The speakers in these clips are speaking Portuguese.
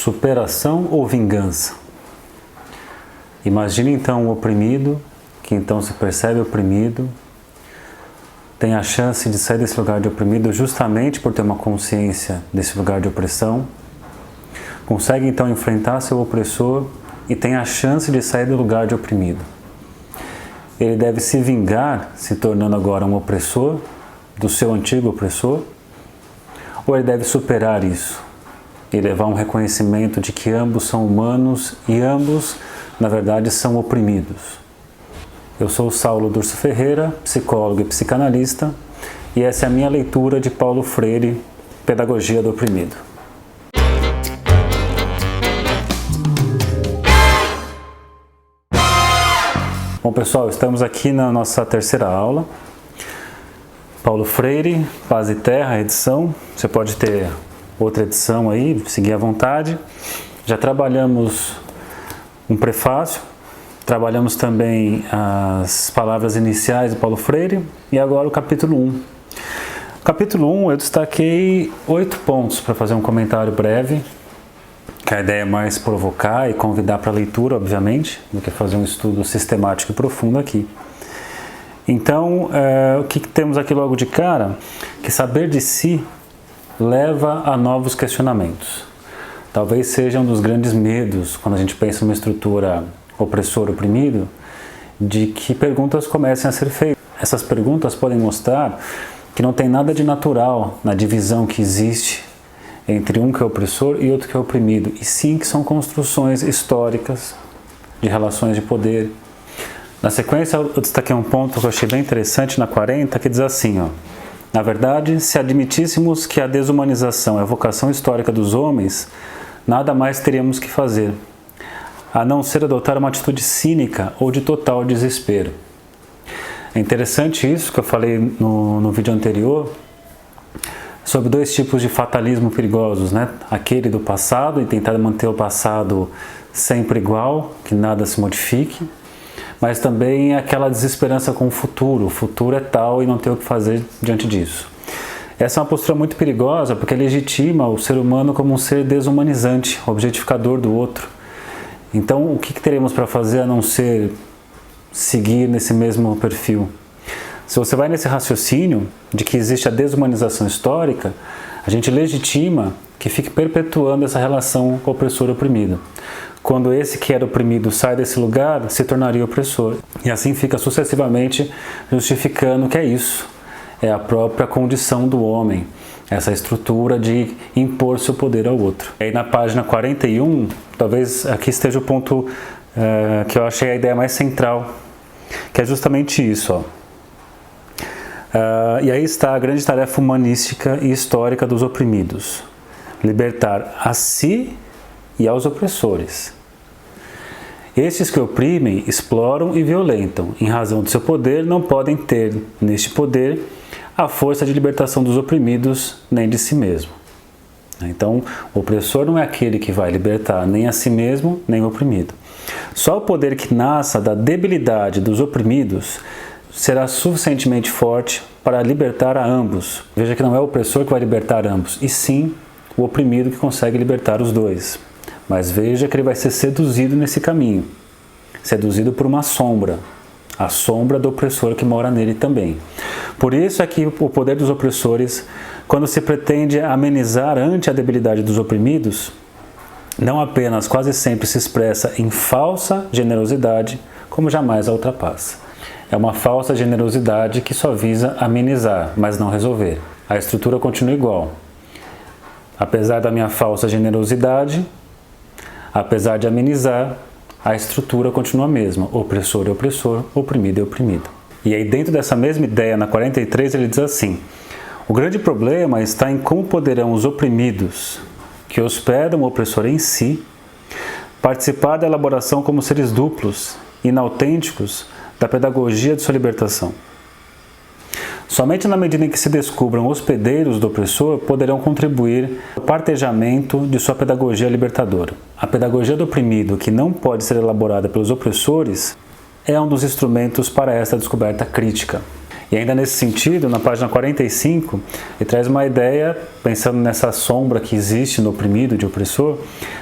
superação ou vingança? Imagine então o oprimido, que então se percebe oprimido, tem a chance de sair desse lugar de oprimido justamente por ter uma consciência desse lugar de opressão, consegue então enfrentar seu opressor e tem a chance de sair do lugar de oprimido. Ele deve se vingar, se tornando agora um opressor do seu antigo opressor, ou ele deve superar isso e levar um reconhecimento de que ambos são humanos e ambos, na verdade, são oprimidos. Eu sou o Saulo Durso Ferreira, psicólogo e psicanalista, e essa é a minha leitura de Paulo Freire, Pedagogia do Oprimido. Bom, pessoal, estamos aqui na nossa terceira aula. Paulo Freire, Paz e Terra, edição. Você pode ter outra edição aí, seguir à vontade. Já trabalhamos um prefácio. Trabalhamos também as palavras iniciais de Paulo Freire e agora o capítulo 1. No capítulo 1 eu destaquei 8 pontos para fazer um comentário breve, que a ideia é mais provocar e convidar para a leitura, obviamente, do que fazer um estudo sistemático e profundo aqui. Então, o que temos aqui logo de cara? Que saber de si leva a novos questionamentos. Talvez seja um dos grandes medos quando a gente pensa numa estrutura opressor, oprimido, de que perguntas comecem a ser feitas. Essas perguntas podem mostrar que não tem nada de natural na divisão que existe entre um que é opressor e outro que é oprimido, e sim que são construções históricas de relações de poder. Na sequência, eu destaquei um ponto que eu achei bem interessante na 40, que diz assim, ó: na verdade, se admitíssemos que a desumanização é a vocação histórica dos homens, nada mais teríamos que fazer, a não ser adotar uma atitude cínica ou de total desespero. É interessante isso que eu falei no vídeo anterior, sobre 2 tipos de fatalismo perigosos, né? Aquele do passado, e tentar manter o passado sempre igual, que nada se modifique, mas também aquela desesperança com o futuro é tal e não tem o que fazer diante disso. Essa é uma postura muito perigosa porque legitima o ser humano como um ser desumanizante, objetificador do outro. Então, o que teremos para fazer a não ser seguir nesse mesmo perfil? Se você vai nesse raciocínio de que existe a desumanização histórica, a gente legitima que fique perpetuando essa relação opressor-oprimido. Quando esse que era oprimido sai desse lugar, se tornaria opressor. E assim fica sucessivamente justificando que é isso. É a própria condição do homem, essa estrutura de impor seu poder ao outro. Aí na página 41, talvez aqui esteja o ponto que eu achei a ideia mais central, que é justamente isso, ó. E aí está a grande tarefa humanística e histórica dos oprimidos: libertar a si e aos opressores. Estes que oprimem, exploram e violentam, em razão do seu poder, não podem ter neste poder a força de libertação dos oprimidos, nem de si mesmo. Então, o opressor não é aquele que vai libertar nem a si mesmo, nem o oprimido. Só o poder que nasça da debilidade dos oprimidos será suficientemente forte para libertar a ambos. Veja que não é o opressor que vai libertar ambos, e sim o oprimido que consegue libertar os dois. Mas veja que ele vai ser seduzido nesse caminho, seduzido por uma sombra, a sombra do opressor que mora nele também. Por isso é que o poder dos opressores, quando se pretende amenizar ante a debilidade dos oprimidos, não apenas quase sempre se expressa em falsa generosidade, como jamais a ultrapassa. É uma falsa generosidade que só visa amenizar, mas não resolver. A estrutura continua igual. Apesar da minha falsa generosidade, apesar de amenizar, a estrutura continua a mesma. Opressor é opressor, oprimido é oprimido. E aí dentro dessa mesma ideia, na 43, ele diz assim: o grande problema está em como poderão os oprimidos, que hospedam o opressor em si, participar da elaboração como seres duplos, inautênticos, da pedagogia de sua libertação. Somente na medida em que se descubram hospedeiros do opressor, poderão contribuir ao partejamento de sua pedagogia libertadora. A pedagogia do oprimido, que não pode ser elaborada pelos opressores, é um dos instrumentos para esta descoberta crítica. E ainda nesse sentido, na página 45, ele traz uma ideia, pensando nessa sombra que existe no oprimido, de opressor.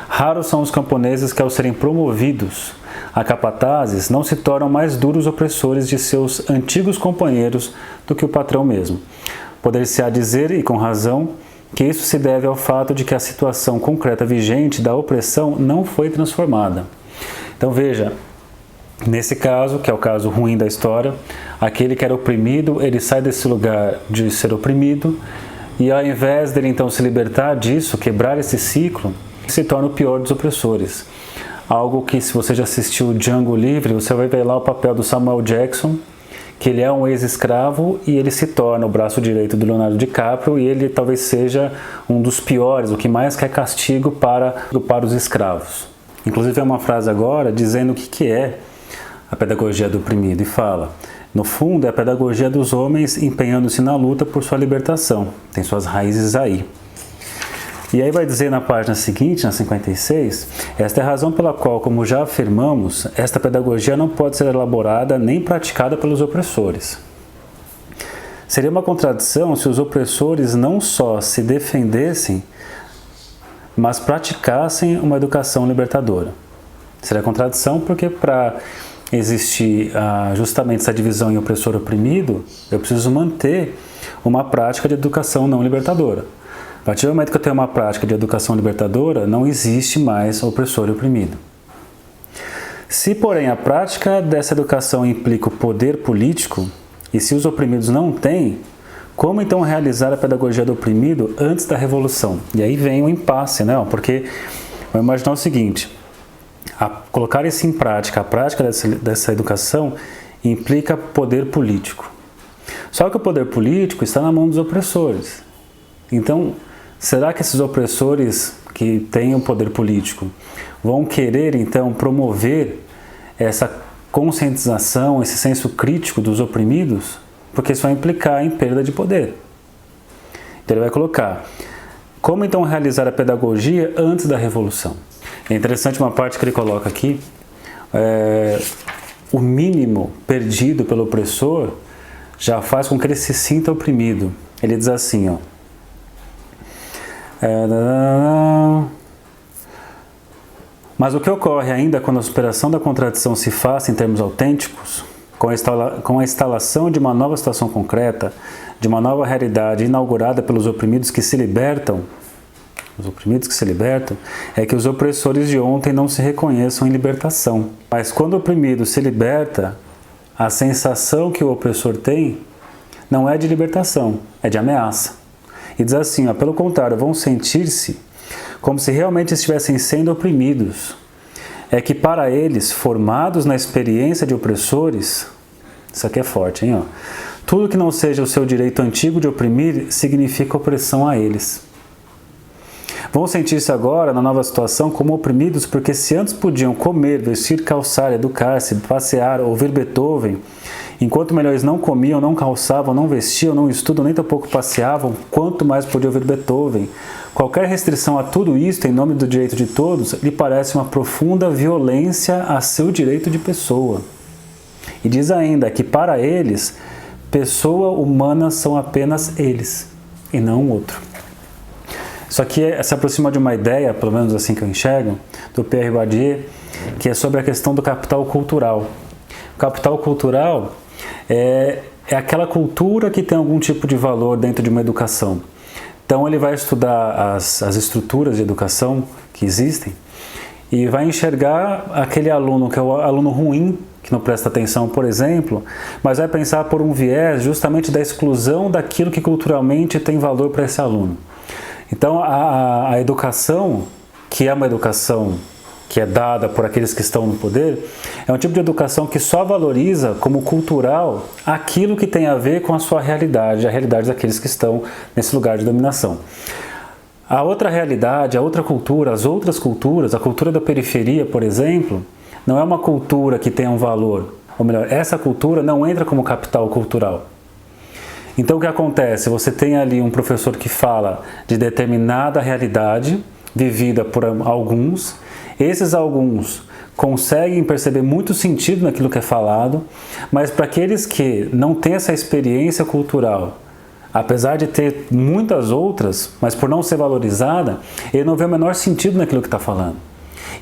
Raros são os camponeses que, ao serem promovidos a capatazes, não se tornam mais duros opressores de seus antigos companheiros do que o patrão mesmo. Poder-se-á dizer, e com razão, que isso se deve ao fato de que a situação concreta vigente da opressão não foi transformada. Então veja, nesse caso, que é o caso ruim da história, aquele que era oprimido, ele sai desse lugar de ser oprimido, e ao invés dele então se libertar disso, quebrar esse ciclo, se torna o pior dos opressores. Algo que, se você já assistiu Django Livre, você vai ver lá o papel do Samuel Jackson, que ele é um ex-escravo e ele se torna o braço direito do Leonardo DiCaprio, e ele talvez seja um dos piores, o que mais quer castigo para os escravos. Inclusive é uma frase agora dizendo o que é a pedagogia do oprimido, e fala: no fundo é a pedagogia dos homens empenhando-se na luta por sua libertação, tem suas raízes aí. E aí vai dizer na página seguinte, na 56, esta é a razão pela qual, como já afirmamos, esta pedagogia não pode ser elaborada nem praticada pelos opressores. Seria uma contradição se os opressores não só se defendessem, mas praticassem uma educação libertadora. Seria contradição porque, para existir justamente essa divisão em opressor e oprimido, eu preciso manter uma prática de educação não libertadora. A partir do momento que eu tenho uma prática de educação libertadora, não existe mais opressor e oprimido. Se, porém, a prática dessa educação implica o poder político, e se os oprimidos não têm, como então realizar a pedagogia do oprimido antes da revolução? E aí vem o impasse, né? Porque vamos imaginar o seguinte: colocar isso em prática, a prática dessa educação implica poder político. Só que o poder político está na mão dos opressores. Então, será que esses opressores que têm o poder político vão querer, então, promover essa conscientização, esse senso crítico dos oprimidos? Porque isso vai implicar em perda de poder. Então ele vai colocar: como então realizar a pedagogia antes da revolução? É interessante uma parte que ele coloca aqui, o mínimo perdido pelo opressor já faz com que ele se sinta oprimido. Ele diz assim, ó: mas o que ocorre ainda quando a superação da contradição se faz em termos autênticos, com a instalação de uma nova situação concreta, de uma nova realidade inaugurada pelos oprimidos que se libertam, é que os opressores de ontem não se reconheçam em libertação. Mas quando o oprimido se liberta, a sensação que o opressor tem não é de libertação, é de ameaça. E diz assim, ó: pelo contrário, vão sentir-se como se realmente estivessem sendo oprimidos. É que para eles, formados na experiência de opressores, isso aqui é forte, hein? Ó, tudo que não seja o seu direito antigo de oprimir significa opressão a eles. Vão sentir-se agora, na nova situação, como oprimidos, porque se antes podiam comer, vestir, calçar, educar-se, passear, ouvir Beethoven, enquanto melhor eles não comiam, não calçavam, não vestiam, não estudam, nem tampouco passeavam, quanto mais podiam ouvir Beethoven. Qualquer restrição a tudo isto, em nome do direito de todos, lhe parece uma profunda violência a seu direito de pessoa. E diz ainda que para eles, pessoa humana são apenas eles, e não o outro. Isso aqui se aproxima de uma ideia, pelo menos assim que eu enxergo, do Pierre Bourdieu, que é sobre a questão do capital cultural. O capital cultural é aquela cultura que tem algum tipo de valor dentro de uma educação. Então ele vai estudar as estruturas de educação que existem e vai enxergar aquele aluno que é o aluno ruim, que não presta atenção, por exemplo, mas vai pensar por um viés justamente da exclusão daquilo que culturalmente tem valor para esse aluno. Então a educação, que é uma educação que é dada por aqueles que estão no poder, é um tipo de educação que só valoriza como cultural aquilo que tem a ver com a sua realidade, a realidade daqueles que estão nesse lugar de dominação. A outra realidade, a outra cultura, as outras culturas, a cultura da periferia, por exemplo, não é uma cultura que tenha um valor. Ou melhor, essa cultura não entra como capital cultural. Então o que acontece? Você tem ali um professor que fala de determinada realidade vivida por alguns, Esses alguns conseguem perceber muito sentido naquilo que é falado, mas para aqueles que não têm essa experiência cultural, apesar de ter muitas outras, mas por não ser valorizada, ele não vê o menor sentido naquilo que está falando.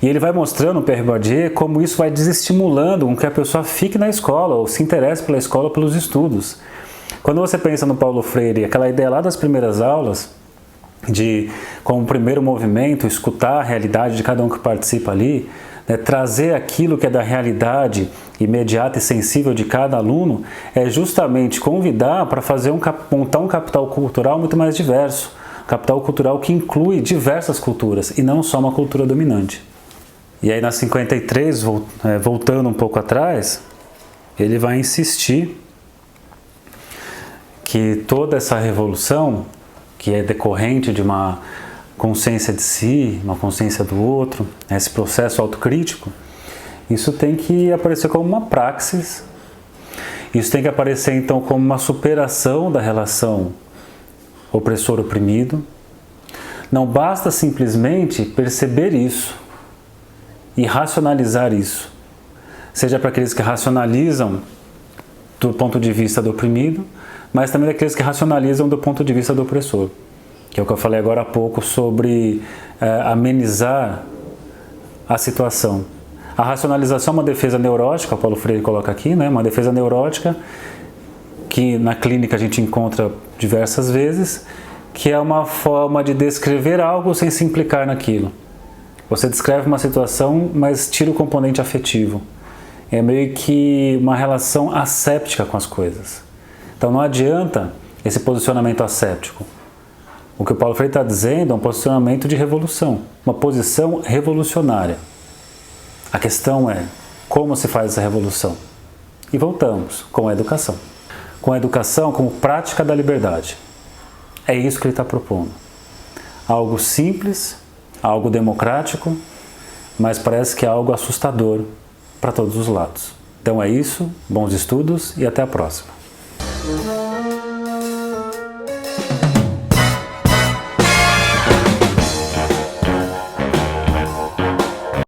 E ele vai mostrando, o Pierre Bourdieu, como isso vai desestimulando com que a pessoa fique na escola, ou se interesse pela escola, pelos estudos. Quando você pensa no Paulo Freire, aquela ideia lá das primeiras aulas, de, como primeiro movimento, escutar a realidade de cada um que participa ali, né, trazer aquilo que é da realidade imediata e sensível de cada aluno, é justamente convidar para montar um capital cultural muito mais diverso. Capital cultural que inclui diversas culturas e não só uma cultura dominante. E aí na 53, voltando um pouco atrás, ele vai insistir que toda essa revolução, que é decorrente de uma consciência de si, uma consciência do outro, esse processo autocrítico, isso tem que aparecer como uma praxis, isso tem que aparecer então como uma superação da relação opressor-oprimido. Não basta simplesmente perceber isso e racionalizar isso, seja para aqueles que racionalizam do ponto de vista do oprimido, mas também daqueles que racionalizam do ponto de vista do opressor, que é o que eu falei agora há pouco sobre amenizar a situação. A racionalização é uma defesa neurótica, o Paulo Freire coloca aqui, né? Uma defesa neurótica que na clínica a gente encontra diversas vezes, que é uma forma de descrever algo sem se implicar naquilo. Você descreve uma situação, mas tira o componente afetivo. É meio que uma relação asséptica com as coisas. Então não adianta esse posicionamento asséptico. O que o Paulo Freire está dizendo é um posicionamento de revolução, uma posição revolucionária. A questão é como se faz essa revolução. E voltamos com a educação. Com a educação como prática da liberdade. É isso que ele está propondo. Algo simples, algo democrático, mas parece que é algo assustador para todos os lados. Então é isso, bons estudos e até a próxima.